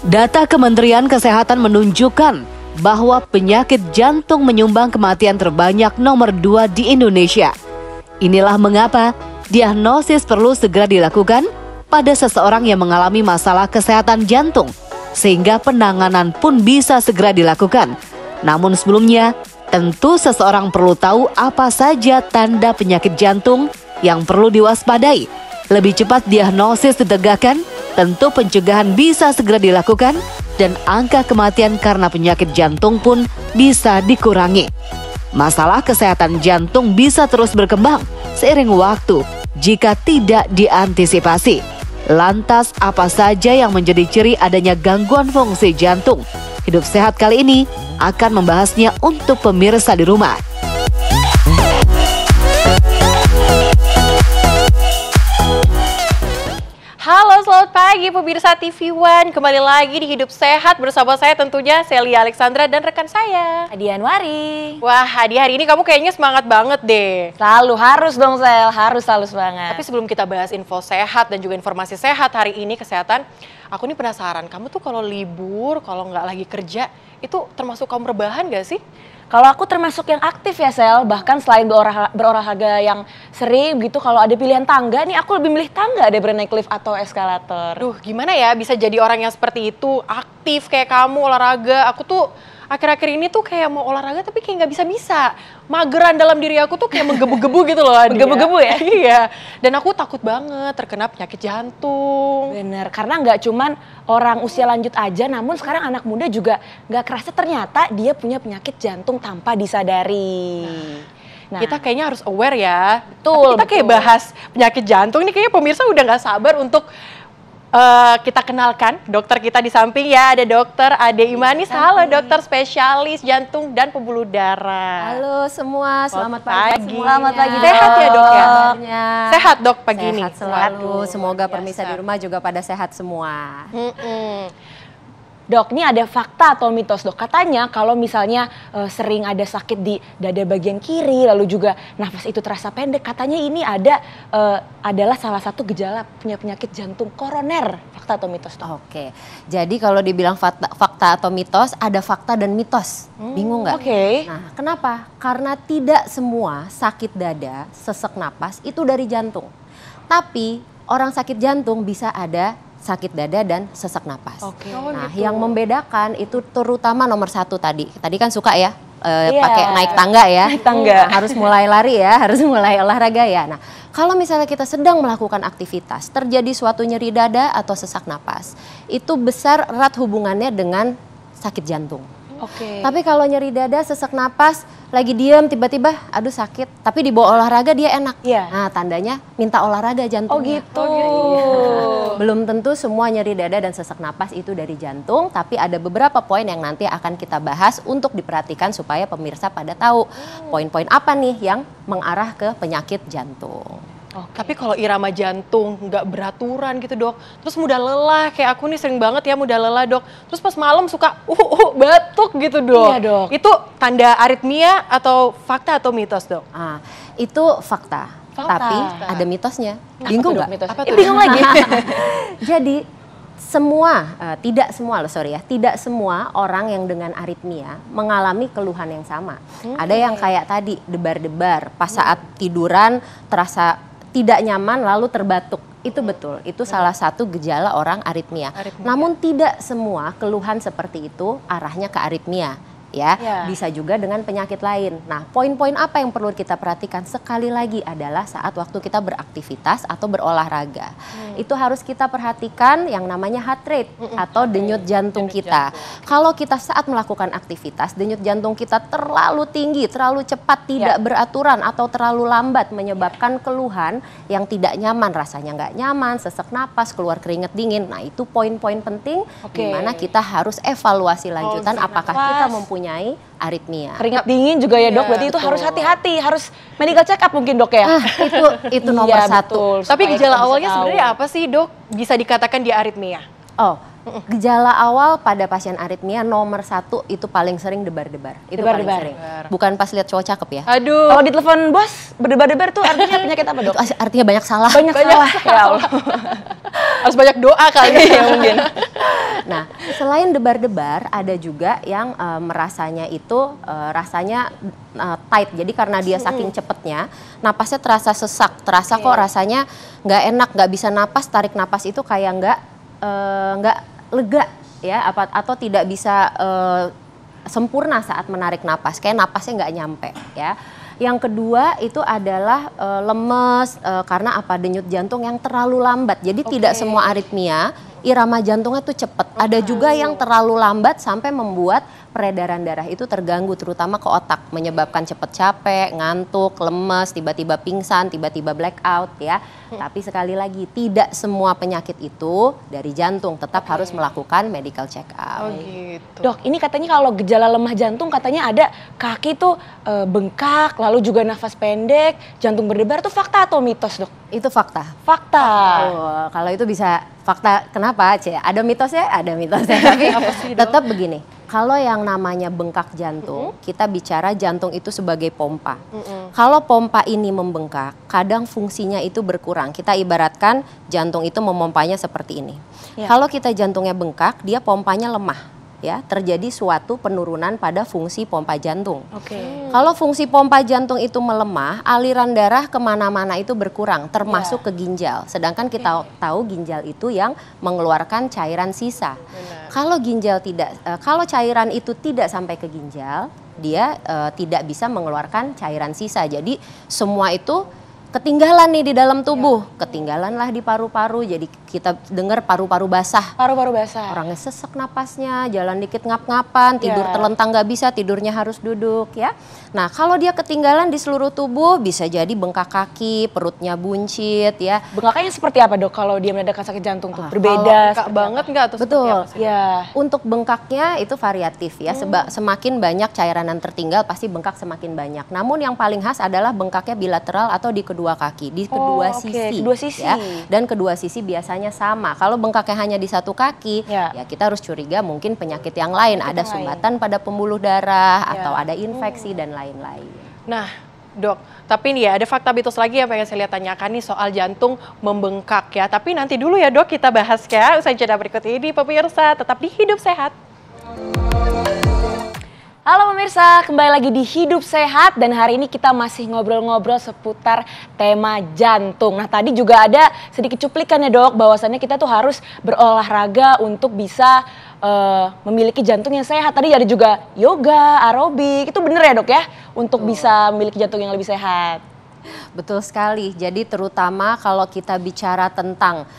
Data Kementerian Kesehatan menunjukkan bahwa penyakit jantung menyumbang kematian terbanyak nomor 2 di Indonesia. Inilah mengapa diagnosis perlu segera dilakukan pada seseorang yang mengalami masalah kesehatan jantung, sehingga penanganan pun bisa segera dilakukan. Namun sebelumnya, tentu seseorang perlu tahu apa saja tanda penyakit jantung yang perlu diwaspadai. Lebih cepat diagnosis ditegakkan, tentu pencegahan bisa segera dilakukan dan angka kematian karena penyakit jantung pun bisa dikurangi. Masalah kesehatan jantung bisa terus berkembang seiring waktu jika tidak diantisipasi. Lantas apa saja yang menjadi ciri adanya gangguan fungsi jantung? Hidup Sehat kali ini akan membahasnya untuk pemirsa di rumah. Halo, selamat pagi pemirsa TV One. Kembali lagi di Hidup Sehat bersama saya tentunya Celia Alexandra dan rekan saya Hadi Anwari. Wah, Hadi, hari ini kamu kayaknya semangat banget deh. Selalu harus dong Sel, harus banget. Tapi sebelum kita bahas info sehat dan juga informasi sehat hari ini kesehatan, aku nih penasaran, kamu tuh kalau libur, kalau nggak lagi kerja, itu termasuk kaum rebahan gak sih? Kalau aku termasuk yang aktif ya Sel, bahkan selain berolahraga yang sering gitu, kalau ada pilihan tangga nih aku lebih milih tangga daripada naik lift atau eskalator. Duh, gimana ya bisa jadi orang yang seperti itu, aktif kayak kamu, olahraga. Aku tuh akhir-akhir ini tuh kayak mau olahraga tapi kayak nggak bisa-bisa. Mageran dalam diri aku tuh kayak menggebu-gebu gitu loh. Menggebu-gebu ya? Iya, dan aku takut banget terkena penyakit jantung. Bener, karena nggak cuman orang usia lanjut aja, namun sekarang anak muda juga nggak kerasa ternyata dia punya penyakit jantung tanpa disadari. Nah, kita kayaknya harus aware ya. Betul. Tapi kita kayak bahas penyakit jantung ini kayaknya pemirsa udah nggak sabar untuk kita kenalkan dokter kita di samping ya, ada dokter Ade Imanis. Halo dokter spesialis jantung dan pembuluh darah. Halo semua, selamat pagi. Selamat pagi. Sehat ya dok ya? Sehat dok pagi ini? Sehat selalu, Waduh, semoga luar pemirsa biasa. di rumah juga pada sehat semua. Dok, ini ada fakta atau mitos dok? Katanya kalau misalnya sering ada sakit di dada bagian kiri, lalu juga nafas itu terasa pendek, katanya ini adalah salah satu gejala punya penyakit jantung koroner. Fakta atau mitos dok? Oke, jadi kalau dibilang fakta atau mitos, ada fakta dan mitos. Bingung nggak? Oke. Nah, kenapa? Karena tidak semua sakit dada, sesak napas itu dari jantung. Tapi orang sakit jantung bisa ada sakit dada dan sesak napas. Oke. Nah, yang membedakan itu terutama nomor 1 tadi. Tadi kan suka ya pakai naik tangga ya. Naik tangga. Harus mulai lari ya, harus mulai olahraga ya. Nah, kalau misalnya kita sedang melakukan aktivitas, terjadi suatu nyeri dada atau sesak napas, itu besar erat hubungannya dengan sakit jantung. Oke. Tapi kalau nyeri dada, sesak napas, lagi diem tiba-tiba aduh sakit, tapi dibawa olahraga dia enak. Iya. Nah, tandanya minta olahraga jantungnya. Oh gitu. Belum tentu semua nyeri dada dan sesak napas itu dari jantung, tapi ada beberapa poin yang nanti akan kita bahas untuk diperhatikan supaya pemirsa pada tahu poin-poin apa nih yang mengarah ke penyakit jantung. Tapi kalau irama jantung nggak beraturan gitu dok, terus mudah lelah, kayak aku nih sering banget ya mudah lelah dok, terus pas malam suka batuk gitu dok. Iya, dok. Itu tanda aritmia atau fakta atau mitos dok? Ah, itu fakta. Fakta. Tapi ada mitosnya. Bingung nggak? Apa tuh? Bingung lagi. Jadi tidak semua orang yang dengan aritmia mengalami keluhan yang sama. Ada yang kayak tadi debar-debar pas saat tiduran terasa tidak nyaman lalu terbatuk. Itu betul, itu salah satu gejala orang aritmia. Namun tidak semua keluhan seperti itu arahnya ke aritmia. Ya, bisa juga dengan penyakit lain. Nah, poin-poin apa yang perlu kita perhatikan sekali lagi adalah saat waktu kita beraktivitas atau berolahraga. Itu harus kita perhatikan yang namanya heart rate atau denyut jantung kita. Kalau kita saat melakukan aktivitas, denyut jantung kita terlalu tinggi, terlalu cepat, tidak beraturan atau terlalu lambat menyebabkan keluhan yang tidak nyaman, rasanya nggak nyaman, sesak napas, keluar keringat dingin. Nah, itu poin-poin penting di mana kita harus evaluasi lanjutan apakah kita mempunyai aritmia. Keringat dingin juga ya dok, berarti itu harus hati-hati, harus medical check up mungkin dok ya? Itu nomor satu. Tapi gejala awalnya sebenarnya apa sih dok? Bisa dikatakan dia aritmia? Oh, gejala awal pada pasien aritmia nomor 1 itu paling sering debar-debar. Itu paling sering. Bukan pas lihat cowok cakep ya. Aduh. Kalau ditelepon bos berdebar-debar tuh artinya penyakit apa dok? Itu artinya banyak salah. Banyak salah. Ya Allah. Harus banyak doa kali ya mungkin. Nah, selain debar-debar, ada juga yang merasanya itu rasanya tight. Jadi karena dia saking cepetnya, napasnya terasa sesak, terasa kok rasanya nggak enak, nggak bisa napas, tarik napas itu kayak nggak lega ya, atau tidak bisa sempurna saat menarik napas, kayak napasnya nggak nyampe ya. Yang kedua itu adalah lemes karena apa, denyut jantung yang terlalu lambat. Jadi tidak semua aritmia irama jantungnya tuh cepat. Ada juga yang terlalu lambat sampai membuat peredaran darah itu terganggu, terutama ke otak, menyebabkan cepat capek, ngantuk, lemes, tiba-tiba pingsan, tiba-tiba blackout ya. Tapi sekali lagi, tidak semua penyakit itu dari jantung, tetap harus melakukan medical check up. Oh gitu. Dok, ini katanya kalau gejala lemah jantung katanya ada kaki tuh bengkak, lalu juga nafas pendek, jantung berdebar, tuh fakta atau mitos, Dok? Itu fakta. Fakta. Oh, kalau itu bisa fakta, kenapa? Ada mitosnya? Ada mitosnya. Tapi tetap begini, kalau yang namanya bengkak jantung, kita bicara jantung itu sebagai pompa. Kalau pompa ini membengkak, kadang fungsinya itu berkurang. Kita ibaratkan jantung itu memompanya seperti ini. Kalau kita jantungnya bengkak, dia pompanya lemah. Ya, terjadi suatu penurunan pada fungsi pompa jantung. Kalau fungsi pompa jantung itu melemah, aliran darah kemana-mana itu berkurang, termasuk ke ginjal. Sedangkan kita tahu ginjal itu yang mengeluarkan cairan sisa. Kalau ginjal kalau cairan itu tidak sampai ke ginjal, dia tidak bisa mengeluarkan cairan sisa. Jadi semua itu ketinggalan nih di dalam tubuh, ketinggalanlah di paru-paru, jadi kita dengar paru-paru basah. Paru-paru basah. Orangnya sesek napasnya, jalan dikit ngap-ngapan, tidur terlentang nggak bisa, tidurnya harus duduk ya. Nah kalau dia ketinggalan di seluruh tubuh, bisa jadi bengkak kaki, perutnya buncit ya. Bengkaknya seperti apa, Dok, kalau dia mendadak sakit jantung tuh? Berbeda? Bengkak banget nggak atau seperti Betul. apa sih? Ya. Untuk bengkaknya itu variatif ya, semakin banyak cairan yang tertinggal pasti bengkak semakin banyak. Namun yang paling khas adalah bengkaknya bilateral atau di kedua kaki, di kedua sisi. Kedua sisi. Ya. Dan kedua sisi biasanya sama. Kalau bengkaknya hanya di satu kaki, ya kita harus curiga mungkin penyakit yang lain, ada sumbatan pada pembuluh darah atau ada infeksi dan lain-lain. Nah, Dok, tapi nih ya ada fakta mitos lagi yang pengen saya lihat tanyakan nih soal jantung membengkak ya. Tapi nanti dulu ya, Dok, kita bahas ya usai jeda berikut ini. Pemirsa, tetap di Hidup Sehat. Halo pemirsa, kembali lagi di Hidup Sehat dan hari ini kita masih ngobrol-ngobrol seputar tema jantung. Nah tadi juga ada sedikit cuplikan ya, Dok, bahwasannya kita tuh harus berolahraga untuk bisa memiliki jantung yang sehat. Tadi ada juga yoga, aerobik, itu bener ya, Dok ya? Untuk bisa memiliki jantung yang lebih sehat. Betul sekali. Jadi terutama kalau kita bicara tentang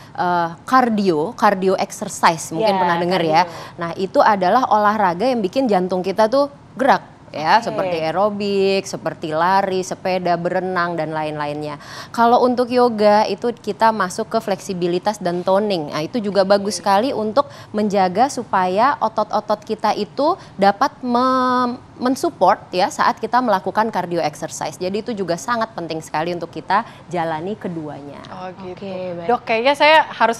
cardio exercise, mungkin pernah dengar ya. Nah itu adalah olahraga yang bikin jantung kita tuh gerak ya, seperti aerobik, seperti lari, sepeda, berenang dan lain-lainnya. Kalau untuk yoga itu kita masuk ke fleksibilitas dan toning. Nah, itu juga bagus sekali untuk menjaga supaya otot-otot kita itu dapat mensupport ya saat kita melakukan cardio exercise. Jadi itu juga sangat penting sekali untuk kita jalani keduanya. Oh gitu. Dok, kayaknya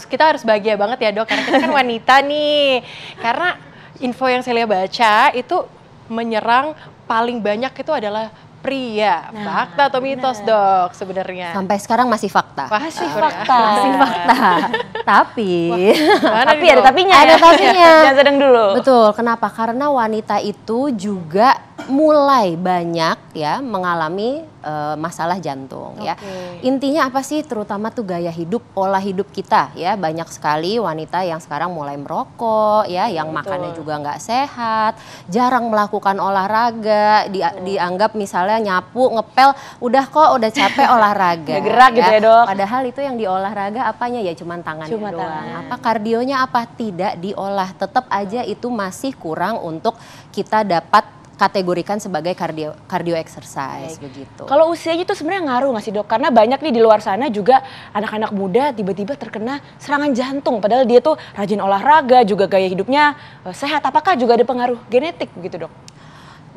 kita harus bahagia banget ya, Dok, karena kita kan wanita nih. Karena info yang saya baca itu menyerang paling banyak itu adalah pria. Fakta atau mitos, Dok, sebenarnya? Sampai sekarang masih fakta. Masih fakta. Masih fakta. Tapi ada tapinya. Ada tapinya. Jangan sedang dulu. Betul. Kenapa? Karena wanita itu juga mulai banyak ya mengalami masalah jantung ya. Intinya apa sih? Terutama tuh gaya hidup, pola hidup kita ya. Banyak sekali wanita yang sekarang mulai merokok ya, yang makannya juga nggak sehat, jarang melakukan olahraga, dianggap misalnya nyapu, ngepel, udah capek olahraga. Gak gerak gitu ya, Dok. Padahal itu yang diolahraga apanya ya, cuman tangannya doang. Apa kardionya apa? Tidak diolah. Tetap aja itu masih kurang untuk kita dapat kategorikan sebagai cardio exercise begitu. Kalau usianya itu sebenarnya ngaruh nggak sih, Dok? Karena banyak nih di luar sana juga anak-anak muda tiba-tiba terkena serangan jantung. Padahal dia tuh rajin olahraga, juga gaya hidupnya sehat. Apakah juga ada pengaruh genetik begitu, Dok?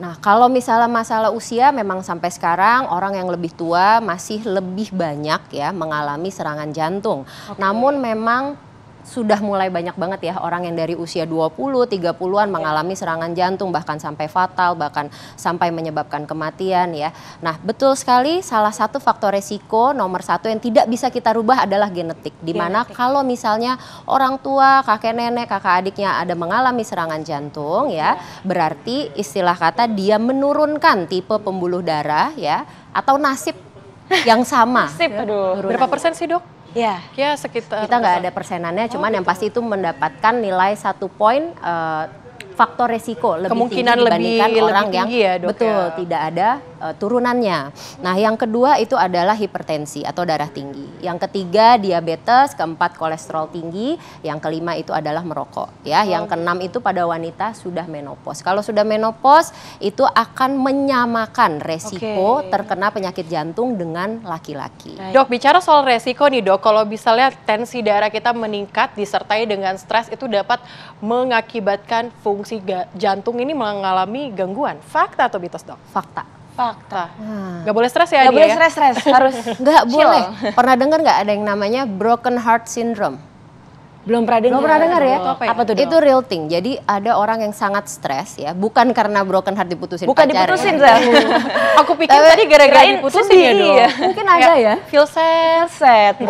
Nah kalau misalnya masalah usia, memang sampai sekarang orang yang lebih tua masih lebih banyak ya mengalami serangan jantung. Namun memang sudah mulai banyak banget ya orang yang dari usia 20, 30-an mengalami serangan jantung, bahkan sampai fatal, bahkan sampai menyebabkan kematian ya. Nah, betul sekali, salah satu faktor resiko nomor satu yang tidak bisa kita rubah adalah genetik. Dimana kalau misalnya orang tua, kakek nenek, kakak adiknya ada mengalami serangan jantung ya, berarti istilah kata dia menurunkan tipe pembuluh darah ya, atau nasib yang sama. Nasib, aduh. Berapa persen sih, Dok? Ya. Ya sekitar. Kita nggak ada persenannya, cuman yang pasti itu mendapatkan nilai 1 poin faktor resiko lebih Kemungkinan tinggi dibandingkan lebih orang yang tinggi ya, Dok, betul ya. tidak ada turunannya. Nah, yang kedua itu adalah hipertensi atau darah tinggi. Yang ketiga diabetes, keempat kolesterol tinggi, yang kelima itu adalah merokok ya. Yang keenam itu pada wanita sudah menopause. Kalau sudah menopause itu akan menyamakan resiko terkena penyakit jantung dengan laki-laki. Dok, bicara soal resiko nih Dok, kalau misalnya tensi darah kita meningkat disertai dengan stres itu dapat mengakibatkan fungsi jantung ini mengalami gangguan. Fakta atau mitos Dok? Fakta. Fakta. Gak boleh stres ya Gak dia boleh ya? stres, harus Nggak chill. boleh. Pernah dengar nggak ada yang namanya broken heart syndrome? Belum pernah dengar. Belum pernah dengar ya? Itu apa ya? Apa tuh, Dok? Itu real thing. Jadi ada orang yang sangat stres ya, bukan karena broken heart diputusin Bukan pacar. diputusin, ya. Sel. Aku pikir tadi gara-gara kirain diputusin sedih, ya Dok. iya. Mungkin ada ya. Feel sad. Set.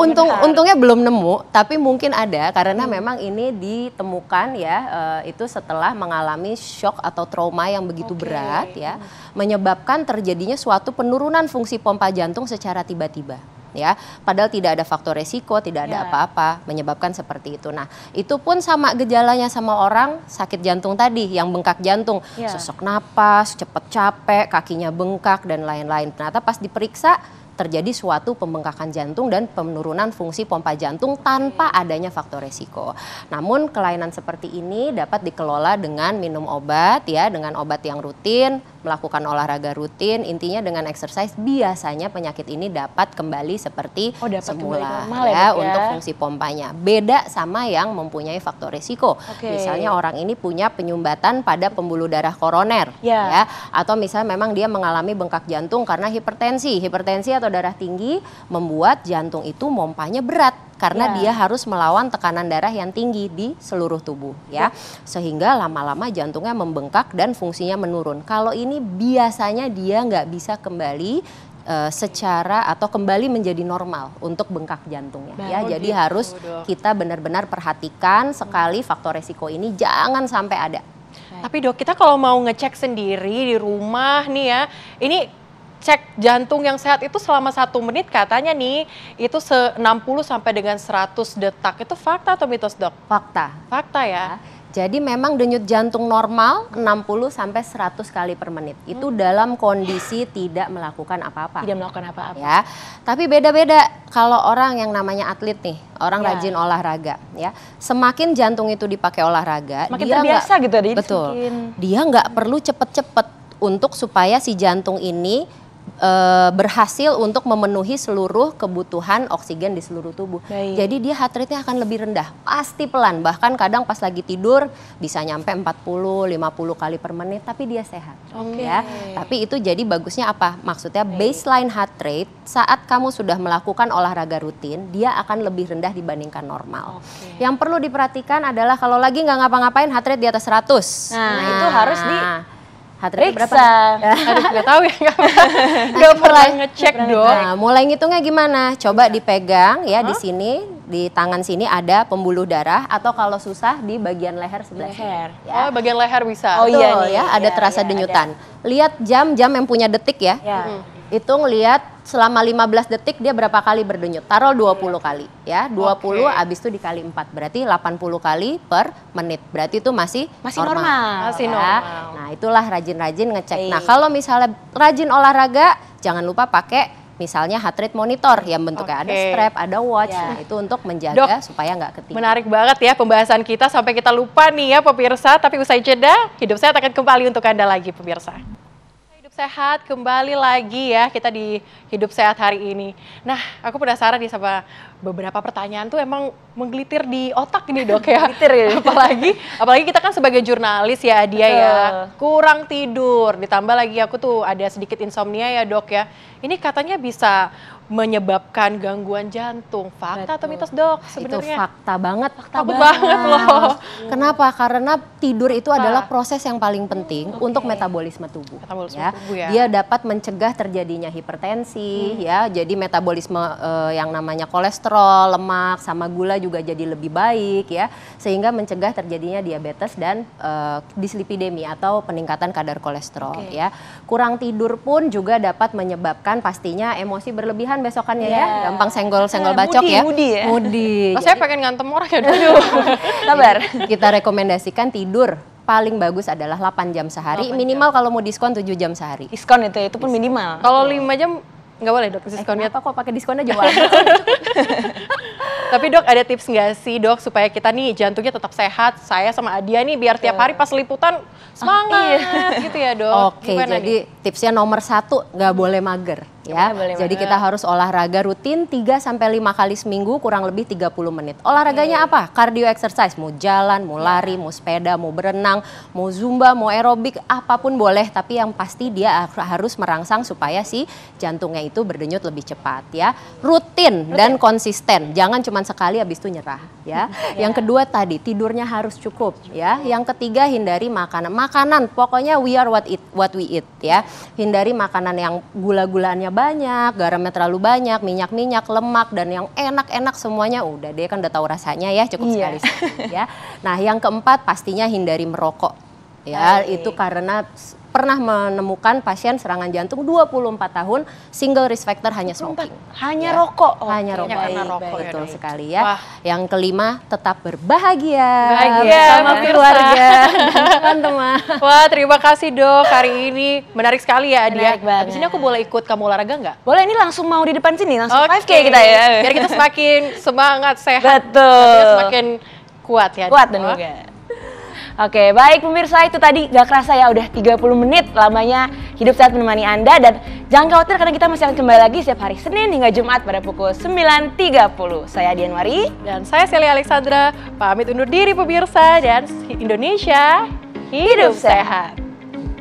Untungnya belum nemu, tapi mungkin ada karena memang ini ditemukan ya itu setelah mengalami shock atau trauma yang begitu berat ya, menyebabkan terjadinya suatu penurunan fungsi pompa jantung secara tiba-tiba. Ya, padahal tidak ada faktor resiko, tidak ada apa-apa menyebabkan seperti itu. Nah, itu pun sama gejalanya sama orang sakit jantung tadi yang bengkak jantung, sesak napas, cepat capek, kakinya bengkak dan lain-lain. Ternyata pas diperiksa terjadi suatu pembengkakan jantung dan penurunan fungsi pompa jantung tanpa adanya faktor resiko. Namun kelainan seperti ini dapat dikelola dengan minum obat ya, dengan obat yang rutin, melakukan olahraga rutin, intinya dengan exercise biasanya penyakit ini dapat kembali seperti semula normal ya, Dok, untuk fungsi pompanya. Beda sama yang mempunyai faktor resiko. Misalnya orang ini punya penyumbatan pada pembuluh darah koroner ya, atau misalnya memang dia mengalami bengkak jantung karena hipertensi. Hipertensi atau darah tinggi membuat jantung itu mompanya berat karena dia harus melawan tekanan darah yang tinggi di seluruh tubuh ya, sehingga lama-lama jantungnya membengkak dan fungsinya menurun. Kalau ini biasanya dia nggak bisa kembali secara atau kembali menjadi normal untuk bengkak jantungnya ya. Jadi harus kita benar-benar perhatikan sekali faktor resiko ini jangan sampai ada. Tapi Dok, kita kalau mau ngecek sendiri di rumah nih ya, ini cek jantung yang sehat itu selama 1 menit katanya nih itu 60 sampai dengan 100 detak. Itu fakta atau mitos Dok? Fakta. Fakta ya. Jadi memang denyut jantung normal 60 sampai 100 kali per menit. Itu dalam kondisi tidak melakukan apa-apa. Tidak melakukan apa-apa. Ya. Tapi beda-beda kalau orang yang namanya atlet nih, orang rajin olahraga ya. Semakin jantung itu dipakai olahraga, Makin dia terbiasa gitu tadi. betul. Dia nggak perlu cepet-cepet untuk supaya si jantung ini berhasil untuk memenuhi seluruh kebutuhan oksigen di seluruh tubuh. Jadi dia heart rate-nya akan lebih rendah, pasti pelan. Bahkan kadang pas lagi tidur bisa nyampe 40-50 kali per menit, tapi dia sehat. Ya. Tapi itu jadi bagusnya apa? Maksudnya baseline heart rate saat kamu sudah melakukan olahraga rutin, dia akan lebih rendah dibandingkan normal. Yang perlu diperhatikan adalah kalau lagi nggak ngapa-ngapain heart rate di atas 100. Nah, itu harus di heart rate berapa? Aduh, nggak tahu ya. Nggak pernah ngecek Dok. Nah, mulai ngitungnya gimana? Coba dipegang ya di sini, di tangan sini ada pembuluh darah atau kalau susah di bagian leher sebelah sini. Oh, bagian leher bisa. Oh iya Betul, nih, ya, ada terasa denyutan. Lihat jam-jam yang punya detik ya. Hitung lihat selama 15 detik dia berapa kali berdenyut. Taruh 20 kali ya. 20 abis itu dikali 4 berarti 80 kali per menit. Berarti itu masih normal. Masih Ya. normal. Nah, itulah rajin-rajin ngecek. Nah, kalau misalnya rajin olahraga jangan lupa pakai misalnya heart rate monitor yang bentuknya ada strap, ada watch. Nah, itu untuk menjaga Dok, supaya nggak ketinggian. Menarik banget ya pembahasan kita sampai kita lupa nih ya pemirsa. Tapi usai jeda, Hidup Sehat akan kembali untuk Anda lagi pemirsa. Hidup Sehat kembali lagi ya kita di Hidup Sehat hari ini. Nah, aku penasaran nih sama beberapa pertanyaan tuh emang menggelitir di otak nih Dok ya. apalagi kita kan sebagai jurnalis ya dia ya kurang tidur. Ditambah lagi aku tuh ada sedikit insomnia ya Dok ya. Ini katanya bisa menyebabkan gangguan jantung. Fakta atau mitos, Dok, Itu sebenarnya? fakta banget. Takut banget loh. Kenapa? Karena tidur itu adalah proses yang paling penting untuk metabolisme tubuh. Metabolisme Ya. tubuh ya. Dia dapat mencegah terjadinya hipertensi, ya. Jadi metabolisme yang namanya kolesterol, lemak, sama gula juga jadi lebih baik, ya. Sehingga mencegah terjadinya diabetes dan dislipidemi atau peningkatan kadar kolesterol, ya. Kurang tidur pun juga dapat menyebabkan pastinya emosi berlebihan besokannya, ya. Gampang senggol-senggol bacok, moody, ya. moody ya. Moody. Oh, saya pengen ngantem orang ya, Dok. Sabar. Kita rekomendasikan tidur paling bagus adalah 8 jam sehari, minimal kalau mau diskon 7 jam sehari. Diskon itu pun minimal. Kalau 5 jam nggak boleh, Dok, diskonnya. Kenapa kok pakai diskon aja, Wak? Tapi, Dok, ada tips nggak sih, Dok, supaya kita nih jantungnya tetap sehat? Saya sama Adia nih biar tiap hari pas liputan semangat gitu ya, Dok. Oke, jadi tipsnya nomor 1, nggak boleh mager. Ya, boleh jadi mager. kita harus olahraga rutin 3-5 kali seminggu kurang lebih 30 menit. Olahraganya apa? Cardio exercise, mau jalan, mau lari, mau sepeda, mau berenang, mau zumba, mau aerobik, apapun boleh. Tapi yang pasti dia harus merangsang supaya si jantungnya itu berdenyut lebih cepat, ya. Rutin dan konsisten, jangan cuma sekali habis itu nyerah, ya. Yang kedua tadi tidurnya harus cukup, ya. Yang ketiga hindari makanan, pokoknya we are what we eat, ya. Hindari makanan yang gula-gulaannya banyak, garamnya terlalu banyak, minyak-minyak, lemak, dan yang enak-enak semuanya udah deh kan udah tahu rasanya, ya, cukup sekali, ya. Nah, yang keempat pastinya hindari merokok, ya. Itu karena pernah menemukan pasien serangan jantung 24 tahun single risk factor hanya smoking. Hanya Ya. rokok. Hanya rokok. karena rokok, ya, Betul Dok. sekali, ya. Wah. Yang kelima tetap berbahagia Bahagia, bersama pemirsa. keluarga dan teman-teman. Wah, terima kasih, Dok. Hari ini menarik sekali ya, Adia. Menarik banget. Habis ini aku boleh ikut kamu olahraga nggak? Boleh, ini langsung mau di depan sini, langsung Oke. 5K kita ya. Biar kita semakin semangat, sehat. Betul. Nantinya semakin kuat ya. Kuat dan Dok. juga. Oke, baik pemirsa, itu tadi gak kerasa ya udah 30 menit lamanya Hidup Sehat menemani Anda. Dan jangan khawatir karena kita masih akan kembali lagi setiap hari Senin hingga Jumat pada pukul 9.30. Saya Dian Wari. Dan saya Celia Alexandra, pamit undur diri pemirsa, dan Indonesia hidup sehat.